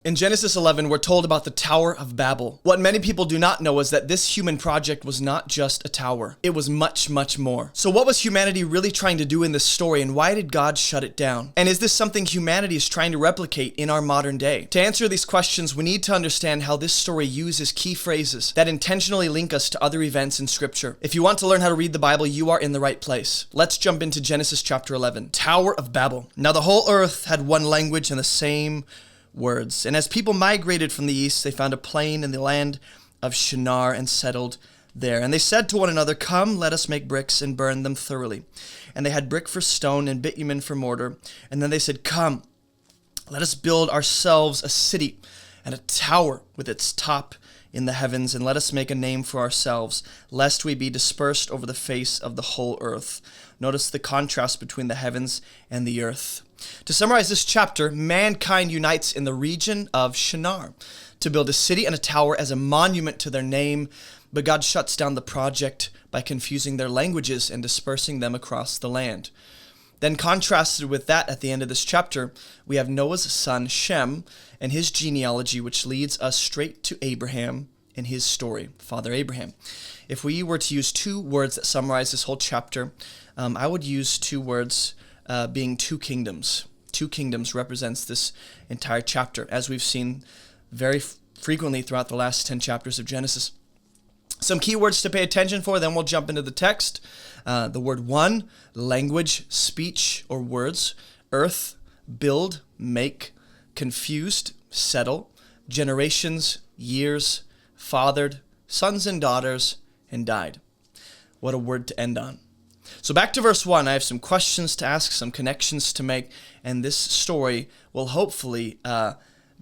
In Genesis 11, we're told about the Tower of Babel. What many people do not know is that this human project was not just a tower. It was much, much more. So what was humanity really trying to do in this story, and why did God shut it down? And is this something humanity is trying to replicate in our modern day? To answer these questions, we need to understand how this story uses key phrases that intentionally link us to other events in Scripture. If you want to learn how to read the Bible, you are in the right place. Let's jump into Genesis chapter 11. Tower of Babel. Now the whole earth had one language and the same words. And as people migrated from the east, they found a plain in the land of Shinar and settled there. And they said to one another, "Come, let us make bricks and burn them thoroughly." And they had brick for stone and bitumen for mortar. And then they said, "Come, let us build ourselves a city and a tower with its top in the heavens, and let us make a name for ourselves, lest we be dispersed over the face of the whole earth." Notice the contrast between the heavens and the earth. To summarize this chapter, mankind unites in the region of Shinar to build a city and a tower as a monument to their name, but God shuts down the project by confusing their languages and dispersing them across the land. Then contrasted with that at the end of this chapter, we have Noah's son Shem and his genealogy, which leads us straight to Abraham and his story, Father Abraham. If we were to use two words that summarize this whole chapter, I would use two words being two kingdoms. Two kingdoms represents this entire chapter, as we've seen very frequently throughout the last 10 chapters of Genesis. Some key words to pay attention for, then we'll jump into the text. The word one, language, speech, or words. Earth, build, make. Confused, settle. Generations, years. Fathered, sons and daughters, and died. What a word to end on. So back to verse 1, I have some questions to ask, some connections to make, and this story will hopefully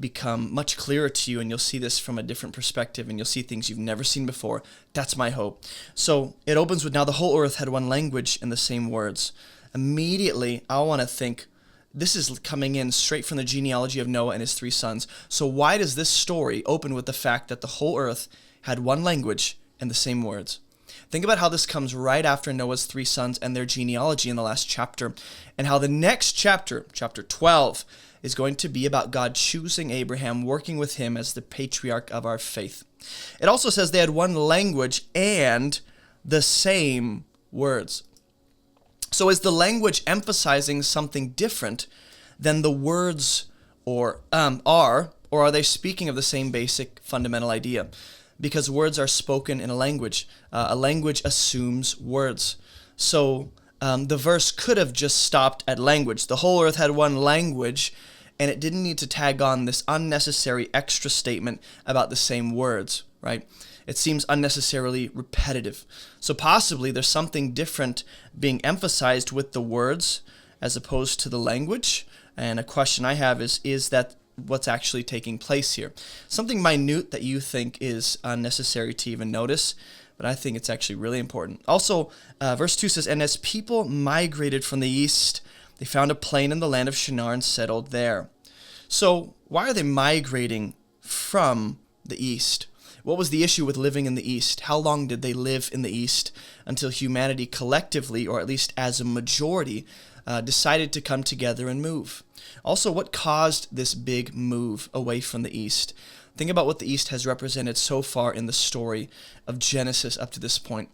become much clearer to you, and you'll see this from a different perspective, and you'll see things you've never seen before. That's my hope. So it opens with, "Now the whole earth had one language and the same words." Immediately, I want to think, this is coming in straight from the genealogy of Noah and his three sons. So why does this story open with the fact that the whole earth had one language and the same words? Think about how this comes right after Noah's three sons and their genealogy in the last chapter, and how the next chapter, chapter 12, is going to be about God choosing Abraham, working with him as the patriarch of our faith. It also says they had one language and the same words. So is the language emphasizing something different than the words or are they speaking of the same basic fundamental idea? Because words are spoken in a language. A language assumes words. So the verse could have just stopped at language. The whole earth had one language, and it didn't need to tag on this unnecessary extra statement about the same words, right? It seems unnecessarily repetitive. So possibly there's something different being emphasized with the words as opposed to the language. And a question I have is that what's actually taking place here? Something minute that you think is unnecessary to even notice, but I think it's actually really important. Also, verse 2 says, "And as people migrated from the east, they found a plain in the land of Shinar and settled there." So why are they migrating from the east? What was the issue with living in the east? How long did they live in the east until humanity collectively, or at least as a majority, decided to come together and move? Also, what caused this big move away from the east? Think about what the east has represented so far in the story of Genesis up to this point.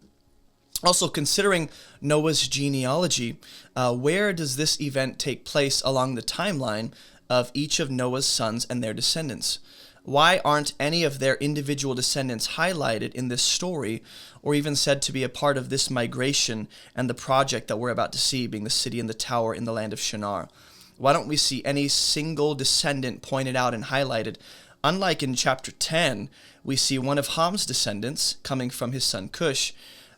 Also, considering Noah's genealogy, where does this event take place along the timeline of each of Noah's sons and their descendants? Why aren't any of their individual descendants highlighted in this story, or even said to be a part of this migration and the project that we're about to see, being the city and the tower in the land of Shinar? Why don't we see any single descendant pointed out and highlighted? Unlike in chapter 10, we see one of Ham's descendants coming from his son Cush,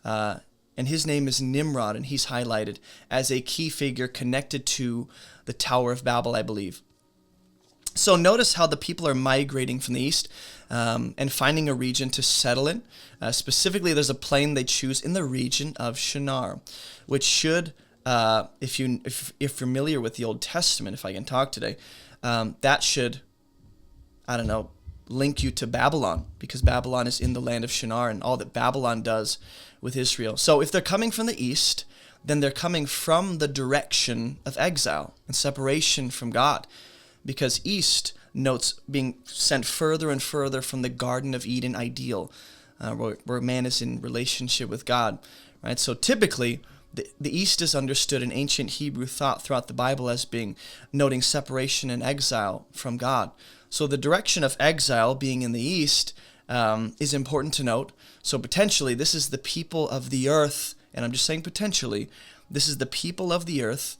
and his name is Nimrod, and he's highlighted as a key figure connected to the Tower of Babel, I believe. So notice how the people are migrating from the east and finding a region to settle in. Specifically, there's a plain they choose in the region of Shinar, which should, if you're familiar with the Old Testament, if I can talk today, that should, link you to Babylon, because Babylon is in the land of Shinar and all that Babylon does with Israel. So if they're coming from the east, then they're coming from the direction of exile and separation from God, because east notes being sent further and further from the Garden of Eden ideal, where man is in relationship with God, right? So typically, the East is understood in ancient Hebrew thought throughout the Bible as being noting separation and exile from God. So the direction of exile being in the East is important to note. So potentially, this is the people of the earth, and I'm just saying potentially, this is the people of the earth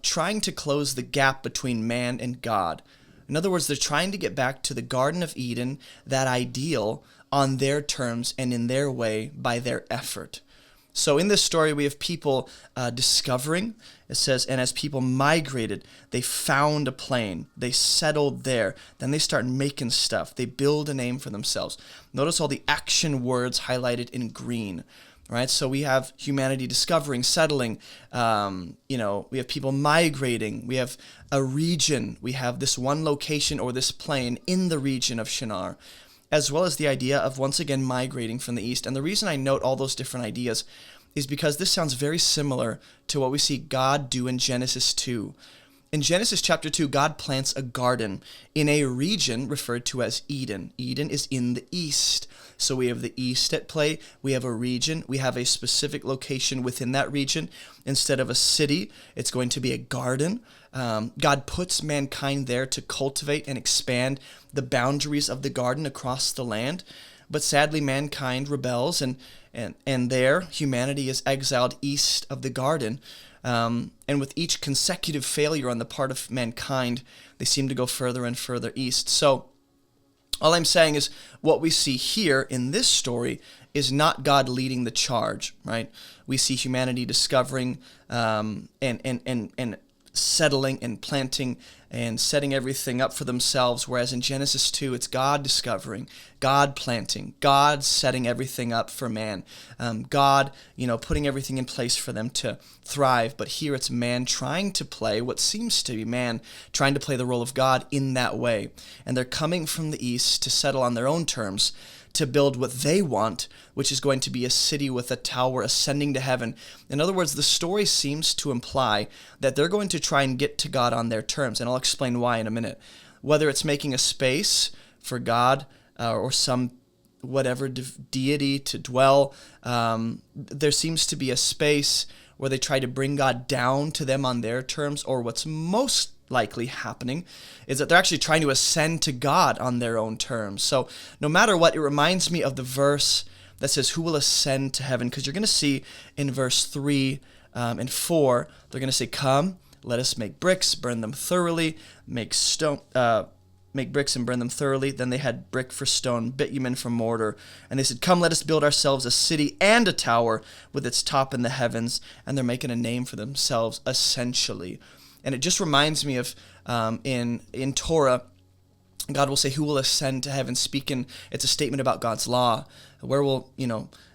trying to close the gap between man and God. In other words, they're trying to get back to the Garden of Eden, that ideal, on their terms and in their way by their effort. So in this story, we have people discovering, it says, and as people migrated, they found a plane, they settled there, then they start making stuff, they build a name for themselves. Notice all the action words highlighted in green, right? So we have humanity discovering, settling, we have people migrating, we have a region, we have this one location or this plane in the region of Shinar, as well as the idea of once again migrating from the east. And the reason I note all those different ideas is because this sounds very similar to what we see God do in Genesis 2. In Genesis chapter 2, God plants a garden in a region referred to as Eden. Eden is in the east. So we have the east at play, we have a region, we have a specific location within that region. Instead of a city, it's going to be a garden. God puts mankind there to cultivate and expand the boundaries of the garden across the land. But sadly, mankind rebels, and there humanity is exiled east of the garden. And with each consecutive failure on the part of mankind, they seem to go further and further east. So all I'm saying is what we see here in this story is not God leading the charge, right? We see humanity discovering and settling and planting and setting everything up for themselves, whereas in Genesis 2, it's God discovering, God planting, God setting everything up for man, God, putting everything in place for them to thrive. But here it's man trying to play what seems to be man trying to play the role of God in that way. And they're coming from the east to settle on their own terms, to build what they want, which is going to be a city with a tower ascending to heaven. In other words, the story seems to imply that they're going to try and get to God on their terms, and I'll explain why in a minute. Whether it's making a space for God or some whatever deity to dwell, there seems to be a space where they try to bring God down to them on their terms, or what's most likely happening is that they're actually trying to ascend to God on their own terms. So no matter what, it reminds me of the verse that says, who will ascend to heaven? Because you're going to see in verse 3 and 4, they're going to say, come, let us make bricks, burn them thoroughly, make bricks and burn them thoroughly. Then they had brick for stone, bitumen for mortar. And they said, come, let us build ourselves a city and a tower with its top in the heavens. And they're making a name for themselves, essentially. And it just reminds me of in Torah, God will say, who will ascend to heaven? It's a statement about God's law. Where will,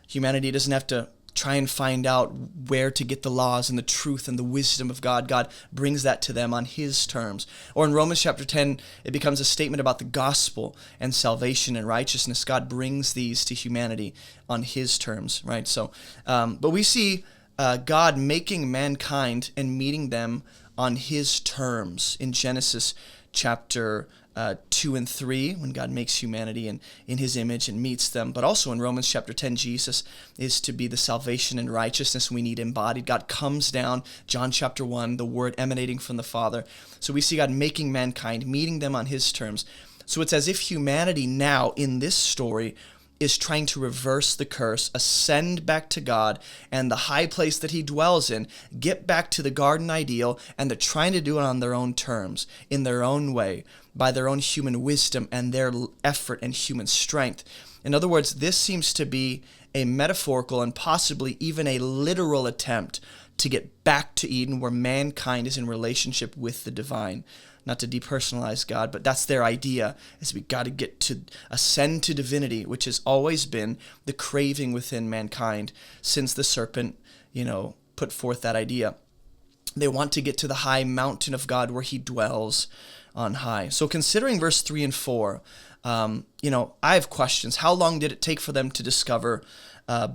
humanity doesn't have to try and find out where to get the laws and the truth and the wisdom of God. God brings that to them on his terms. Or in Romans chapter 10, it becomes a statement about the gospel and salvation and righteousness. God brings these to humanity on his terms, right? So, but we see God making mankind and meeting them on his terms in Genesis chapter 2 and 3, when God makes humanity in his image and meets them. But also in Romans chapter 10, Jesus is to be the salvation and righteousness we need embodied. God comes down, John chapter 1, the word emanating from the Father. So we see God making mankind, meeting them on his terms. So it's as if humanity now in this story is trying to reverse the curse, ascend back to God and the high place that he dwells in, get back to the garden ideal, and they're trying to do it on their own terms, in their own way, by their own human wisdom and their effort and human strength. In other words, this seems to be a metaphorical and possibly even a literal attempt to get back to Eden, where mankind is in relationship with the divine. Not to depersonalize God, but that's their idea, is we got to get to ascend to divinity, which has always been the craving within mankind since the serpent, put forth that idea. They want to get to the high mountain of God where he dwells on high. So considering verse 3 and 4, I have questions. How long did it take for them to discover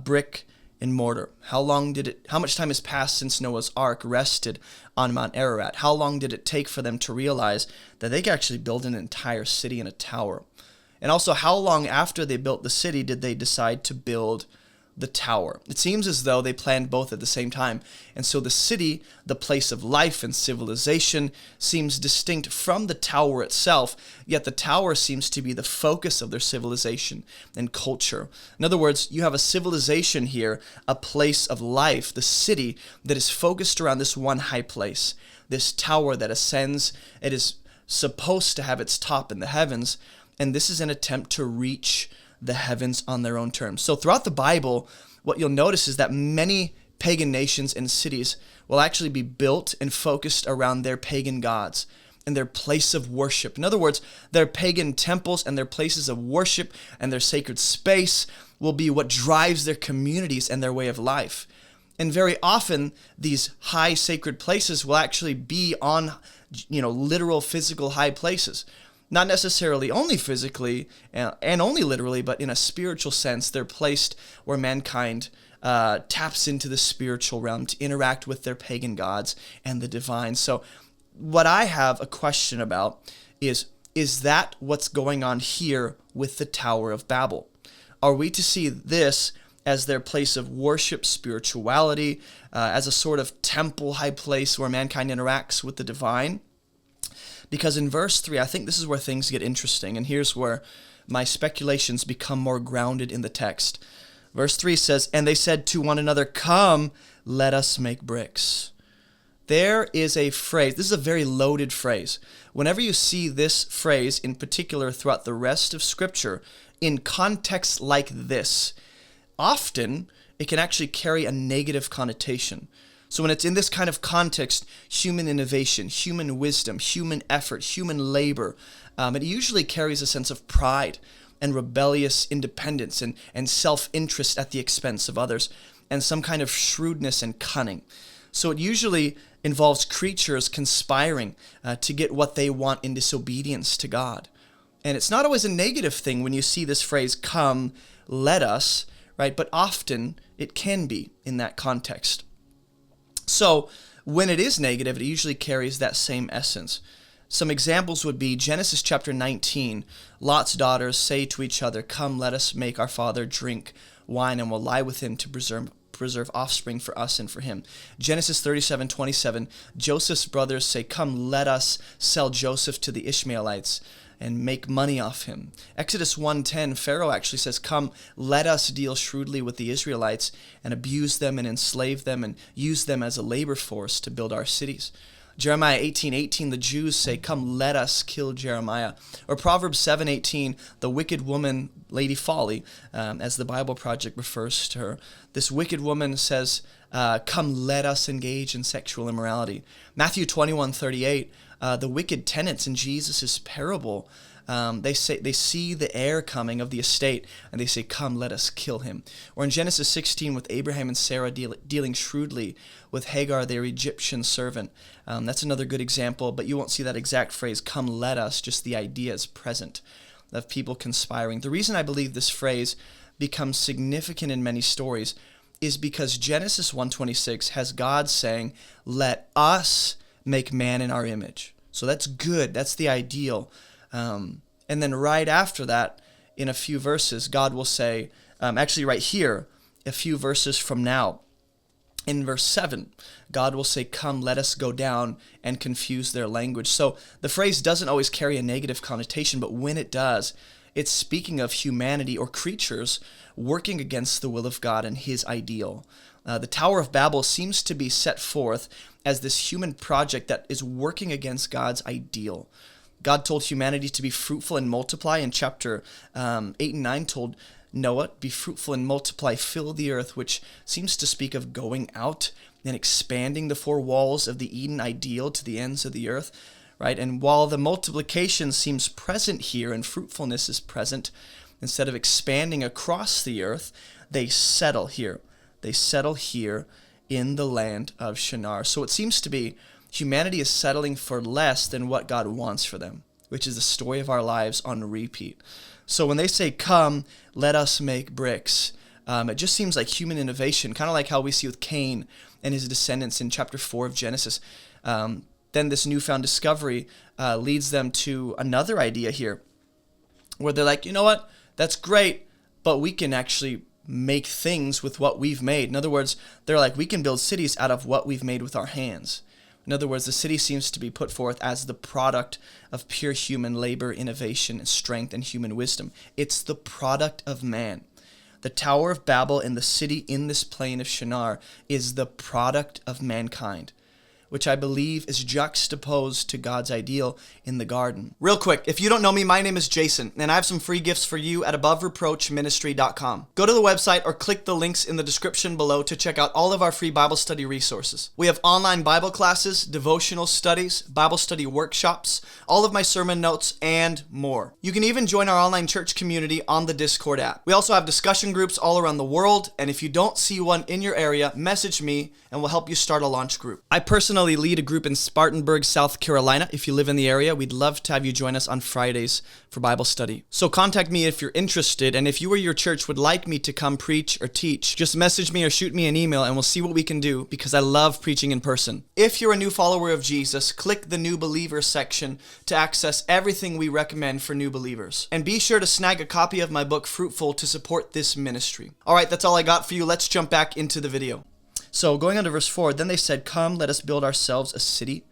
brick and mortar? How much time has passed since Noah's ark rested on Mount Ararat? How long did it take for them to realize that they could actually build an entire city in a tower? And also, how long after they built the city did they decide to build the tower? It seems as though they planned both at the same time. And so the city, the place of life and civilization, seems distinct from the tower itself, yet the tower seems to be the focus of their civilization and culture. In other words, you have a civilization here, a place of life, the city that is focused around this one high place, this tower that ascends. It is supposed to have its top in the heavens, and this is an attempt to reach the heavens on their own terms. So throughout the Bible, what you'll notice is that many pagan nations and cities will actually be built and focused around their pagan gods and their place of worship. In other words, their pagan temples and their places of worship and their sacred space will be what drives their communities and their way of life. And very often, these high sacred places will actually be on, literal physical high places. Not necessarily only physically and only literally, but in a spiritual sense, they're placed where mankind taps into the spiritual realm to interact with their pagan gods and the divine. So what I have a question about is that what's going on here with the Tower of Babel? Are we to see this as their place of worship, spirituality, as a sort of temple high place where mankind interacts with the divine? Because in verse 3, I think this is where things get interesting, and here's where my speculations become more grounded in the text. Verse 3 says, "And they said to one another, 'Come, let us make bricks.'" There is a phrase, this is a very loaded phrase. Whenever you see this phrase, in particular throughout the rest of Scripture, in context like this, often it can actually carry a negative connotation. So when it's in this kind of context, human innovation, human wisdom, human effort, human labor, it usually carries a sense of pride and rebellious independence and self-interest at the expense of others, and some kind of shrewdness and cunning. So it usually involves creatures conspiring to get what they want in disobedience to God. And it's not always a negative thing when you see this phrase, "Come, let us," right? But often it can be in that context. So when it is negative, it usually carries that same essence. Some examples would be Genesis chapter 19. Lot's daughters say to each other, "Come, let us make our father drink wine, and we'll lie with him to preserve offspring for us and for him." Genesis 37:27. Joseph's brothers say, "Come, let us sell Joseph to the Ishmaelites and make money off him." Exodus 1:10, Pharaoh actually says, "Come, let us deal shrewdly with the Israelites and abuse them and enslave them and use them as a labor force to build our cities." Jeremiah 18:18, the Jews say, "Come, let us kill Jeremiah." Or Proverbs 7:18, the wicked woman, Lady Folly, as the Bible Project refers to her, this wicked woman says, "Come, let us engage in sexual immorality." Matthew 21:38, the wicked tenants in Jesus' parable, they see the heir coming of the estate, and they say, "Come, let us kill him." Or in Genesis 16, with Abraham and Sarah dealing shrewdly with Hagar, their Egyptian servant. That's another good example, but you won't see that exact phrase, "Come, let us," just the idea is present of people conspiring. The reason I believe this phrase becomes significant in many stories is because Genesis 1:26 has God saying, "Let us make man in our image." So that's good. That's the ideal. And then right after that, in a few verses, God will say, actually right here, a few verses from now, in verse 7, God will say, "Come, let us go down and confuse their language." So the phrase doesn't always carry a negative connotation, but when it does, it's speaking of humanity or creatures working against the will of God and his ideal. The Tower of Babel seems to be set forth as this human project that is working against God's ideal. God told humanity to be fruitful and multiply. In chapter 8 and 9 told Noah, "Be fruitful and multiply, fill the earth," which seems to speak of going out and expanding the four walls of the Eden ideal to the ends of the earth, right? And while the multiplication seems present here and fruitfulness is present, instead of expanding across the earth, they settle here. They settle here in the land of Shinar. So it seems to be humanity is settling for less than what God wants for them, which is the story of our lives on repeat. So when they say, "Come, let us make bricks," It just seems like human innovation, kind of like how we see with Cain and his descendants in chapter 4 of Genesis. Then this newfound discovery leads them to another idea here, where they're like, you know what, that's great, but we can actually make things with what we've made. In other words, they're like, we can build cities out of what we've made with our hands. In other words, the city seems to be put forth as the product of pure human labor, innovation, strength, and human wisdom. It's the product of man. The Tower of Babel and the city in this plain of Shinar is the product of mankind, which I believe is juxtaposed to God's ideal in the garden. Real quick, if you don't know me, my name is Jason, and I have some free gifts for you at abovereproachministry.com. Go to the website or click the links in the description below to check out all of our free Bible study resources. We have online Bible classes, devotional studies, Bible study workshops, all of my sermon notes, and more. You can even join our online church community on the Discord app. We also have discussion groups all around the world, and if you don't see one in your area, message me and we'll help you start a launch group. I personally lead a group in Spartanburg, South Carolina. If you live in the area, we'd love to have you join us on Fridays for Bible study. So contact me if you're interested, and if you or your church would like me to come preach or teach, just message me or shoot me an email and we'll see what we can do, because I love preaching in person. If you're a new follower of Jesus, click the New Believers section to access everything we recommend for new believers. And be sure to snag a copy of my book, Fruitful, to support this ministry. All right, that's all I got for you. Let's jump back into the video. So going on to verse 4, then they said, come, let us build ourselves a city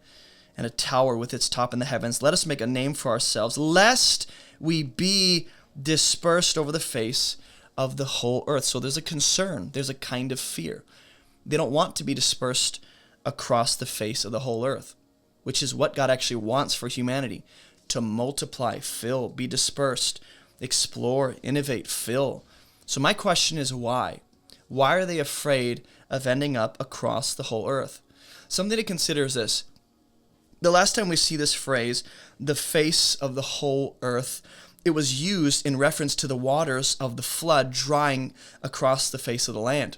and a tower with its top in the heavens. Let us make a name for ourselves, lest we be dispersed over the face of the whole earth. So there's a concern. There's a kind of fear. They don't want to be dispersed across the face of the whole earth, which is what God actually wants for humanity, to multiply, fill, be dispersed, explore, innovate, fill. So my question is why? Why are they afraid of ending up across the whole earth? Something to consider is this. The last time we see this phrase, the face of the whole earth, it was used in reference to the waters of the flood drying across the face of the land.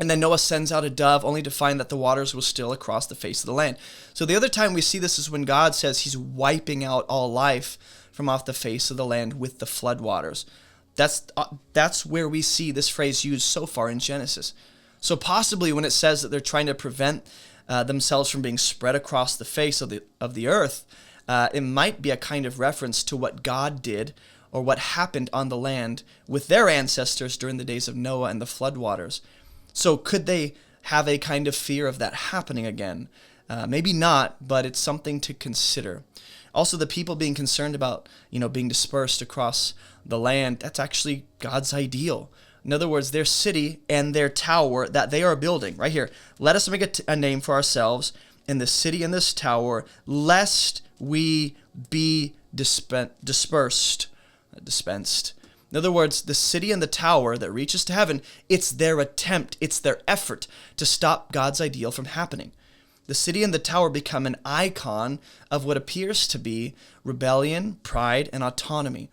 And then Noah sends out a dove only to find that the waters were still across the face of the land. So the other time we see this is when God says he's wiping out all life from off the face of the land with the flood waters. That's where we see this phrase used so far in Genesis. So possibly when it says that they're trying to prevent themselves from being spread across the face of the earth, it might be a kind of reference to what God did or what happened on the land with their ancestors during the days of Noah and the floodwaters. So could they have a kind of fear of that happening again? Maybe not, but it's something to consider. Also, the people being concerned about, being dispersed across the land, that's actually God's ideal. In other words, their city and their tower that they are building, right here. Let us make a name for ourselves in the city and this tower, lest we be dispensed. In other words, the city and the tower that reaches to heaven, it's their attempt, it's their effort to stop God's ideal from happening. The city and the tower become an icon of what appears to be rebellion, pride, and autonomy.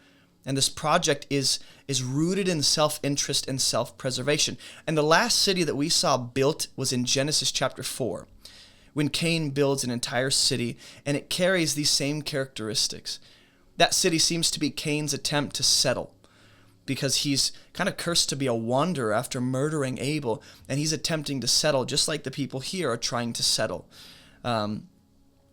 And this project is rooted in self-interest and self-preservation. And the last city that we saw built was in Genesis chapter 4, when Cain builds an entire city, and it carries these same characteristics. That city seems to be Cain's attempt to settle, because he's kind of cursed to be a wanderer after murdering Abel, and he's attempting to settle just like the people here are trying to settle.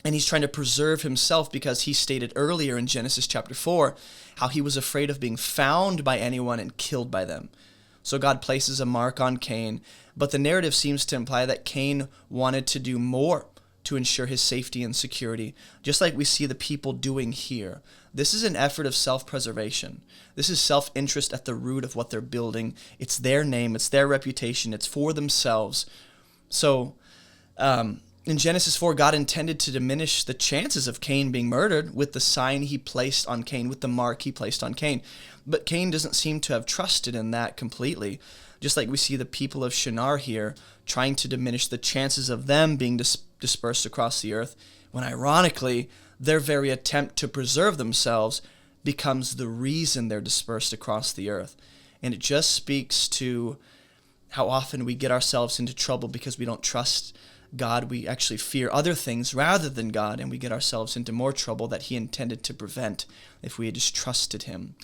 And he's trying to preserve himself because he stated earlier in Genesis chapter 4 how he was afraid of being found by anyone and killed by them. So God places a mark on Cain, but the narrative seems to imply that Cain wanted to do more to ensure his safety and security, just like we see the people doing here. This is an effort of self-preservation. This is self-interest at the root of what they're building. It's their name, it's their reputation, it's for themselves. So, in Genesis 4, God intended to diminish the chances of Cain being murdered with the sign he placed on Cain, with the mark he placed on Cain. But Cain doesn't seem to have trusted in that completely, just like we see the people of Shinar here trying to diminish the chances of them being dispersed across the earth, when ironically, their very attempt to preserve themselves becomes the reason they're dispersed across the earth. And it just speaks to how often we get ourselves into trouble because we don't trust God. We actually fear other things rather than God, and we get ourselves into more trouble that he intended to prevent if we had just trusted him.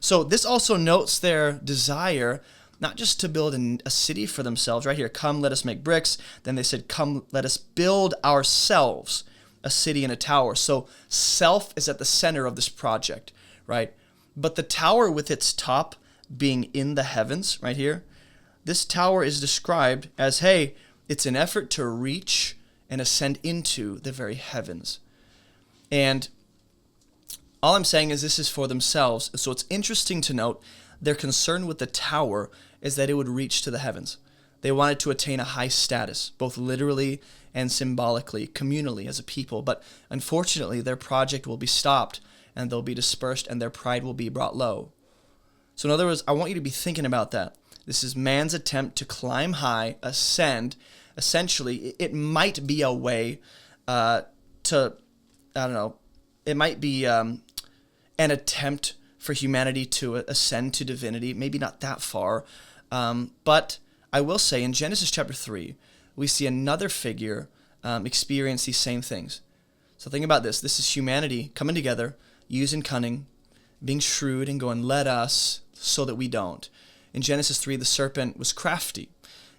So this also notes their desire not just to build a city for themselves. Right here, come, let us make bricks. Then they said, come, let us build ourselves a city and a tower. So self is at the center of this project, right? But the tower with its top being in the heavens, right here, this tower is described as, hey, it's an effort to reach and ascend into the very heavens. And all I'm saying is this is for themselves. So it's interesting to note their concern with the tower is that it would reach to the heavens. They wanted to attain a high status, both literally and symbolically, communally as a people. But unfortunately, their project will be stopped and they'll be dispersed and their pride will be brought low. So in other words, I want you to be thinking about that. This is man's attempt to climb high, ascend. Essentially, it might be a way it might be an attempt for humanity to ascend to divinity, maybe not that far. But I will say in Genesis chapter 3, we see another figure experience these same things. So think about this. This is humanity coming together, using cunning, being shrewd, and going, let us, so that we don't. In Genesis 3, the serpent was crafty.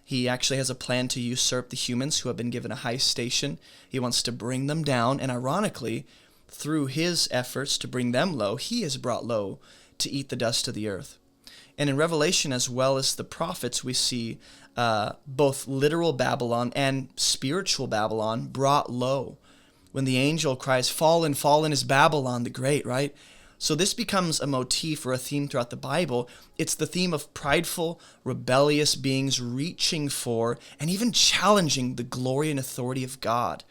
He actually has a plan to usurp the humans who have been given a high station. He wants to bring them down, and ironically, through his efforts to bring them low, he is brought low to eat the dust of the earth. And in Revelation, as well as the prophets, we see both literal Babylon and spiritual Babylon brought low. When the angel cries, fallen, fallen is Babylon the Great, right? So this becomes a motif or a theme throughout the Bible. It's the theme of prideful, rebellious beings reaching for and even challenging the glory and authority of God.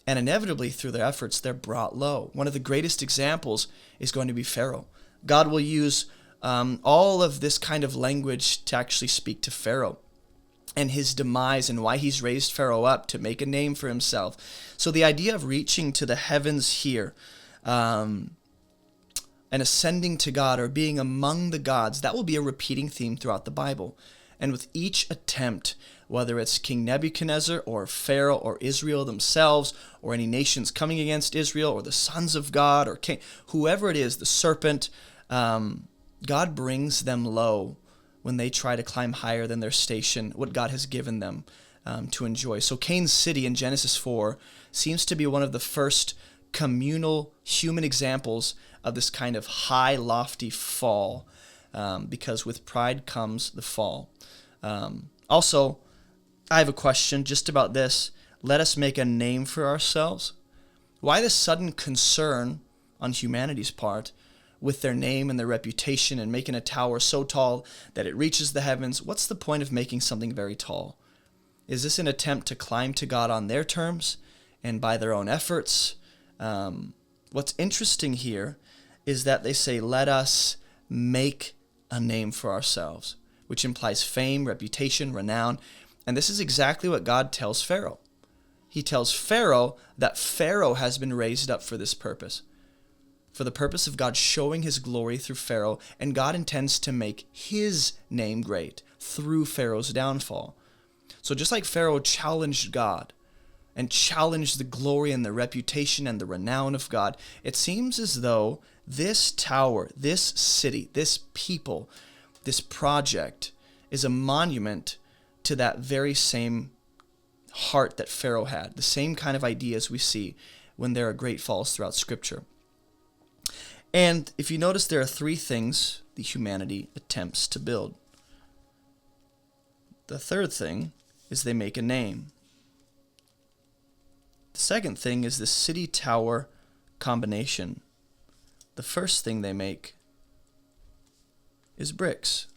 And inevitably, through their efforts, they're brought low. One of the greatest examples is going to be Pharaoh. God will use all of this kind of language to actually speak to Pharaoh and his demise and why he's raised Pharaoh up to make a name for himself. So the idea of reaching to the heavens here and ascending to God or being among the gods, that will be a repeating theme throughout the Bible. And with each attempt, whether it's King Nebuchadnezzar or Pharaoh or Israel themselves or any nations coming against Israel or the sons of God or king, whoever it is, the serpent, God brings them low when they try to climb higher than their station, what God has given them to enjoy. So Cain's city in Genesis 4 seems to be one of the first communal human examples of this kind of high, lofty fall, because with pride comes the fall. Also, I have a question just about this. Let us make a name for ourselves. Why this sudden concern on humanity's part with their name and their reputation and making a tower so tall that it reaches the heavens? What's the point of making something very tall? Is this an attempt to climb to God on their terms and by their own efforts? What's interesting here is that they say, let us make a name for ourselves, which implies fame, reputation, renown. And this is exactly what God tells Pharaoh. He tells Pharaoh that Pharaoh has been raised up for this purpose, for the purpose of God showing his glory through Pharaoh, and God intends to make his name great through Pharaoh's downfall. So just like Pharaoh challenged God and challenged the glory and the reputation and the renown of God, it seems as though this tower, this city, this people, this project is a monument to that very same heart that Pharaoh had, the same kind of ideas we see when there are great falls throughout Scripture. And if you notice, there are three things the humanity attempts to build. The third thing is they make a name. The second thing is the city-tower combination. The first thing they make is bricks.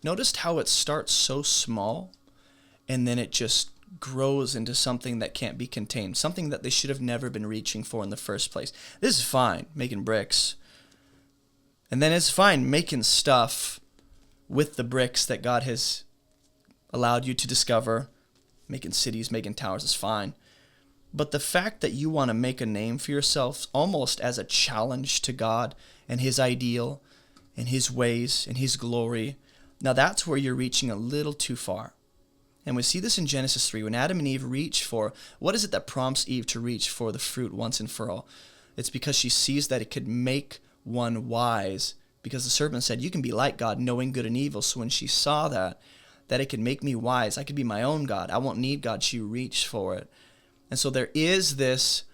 Notice how it starts so small, and then it just grows into something that can't be contained, something that they should have never been reaching for in the first place. This is fine, making bricks. And then it's fine making stuff with the bricks that God has allowed you to discover. Making cities, making towers is fine. But the fact that you want to make a name for yourself almost as a challenge to God and his ideal and his ways and his glory, now that's where you're reaching a little too far. And we see this in Genesis 3 when Adam and Eve reach for, what is it that prompts Eve to reach for the fruit once and for all? It's because she sees that it could make one wise because the serpent said, you can be like God, knowing good and evil. So when she saw that it could make me wise, I could be my own God, I won't need God, she reached for it. And so there is this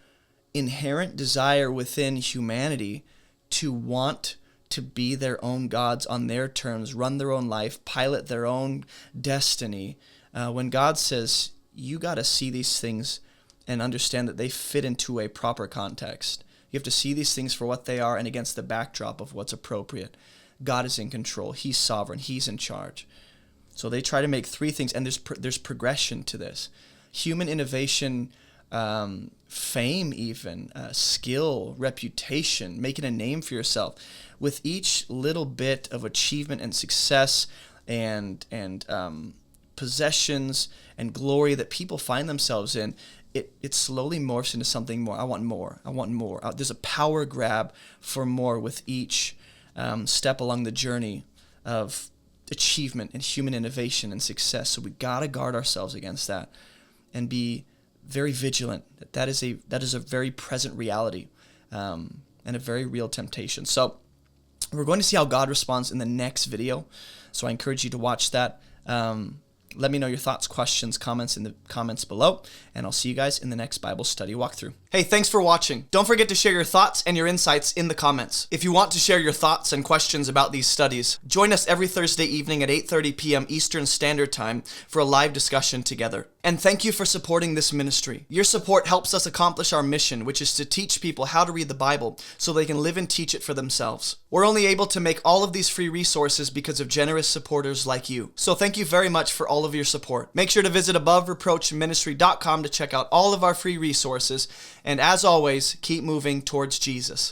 inherent desire within humanity to want to be their own gods on their terms, run their own life, pilot their own destiny. When God says, you got to see these things and understand that they fit into a proper context. You have to see these things for what they are and against the backdrop of what's appropriate. God is in control. He's sovereign. He's in charge. So they try to make three things, and there's progression to this. Human innovation, fame even, skill, reputation, making a name for yourself. With each little bit of achievement and success and possessions and glory that people find themselves in, it slowly morphs into something more. I want more. I want more. There's a power grab for more with each step along the journey of achievement and human innovation and success. So we got to guard ourselves against that and be very vigilant. That is a very present reality and a very real temptation. So we're going to see how God responds in the next video. So I encourage you to watch that. Let me know your thoughts, questions, comments in the comments below, and I'll see you guys in the next Bible study walkthrough. Hey, thanks for watching. Don't forget to share your thoughts and your insights in the comments. If you want to share your thoughts and questions about these studies, join us every Thursday evening at 8:30 p.m. Eastern Standard Time for a live discussion together. And thank you for supporting this ministry. Your support helps us accomplish our mission, which is to teach people how to read the Bible so they can live and teach it for themselves. We're only able to make all of these free resources because of generous supporters like you. So thank you very much for all of your support. Make sure to visit AboveReproachMinistry.com to check out all of our free resources. And as always, keep moving towards Jesus.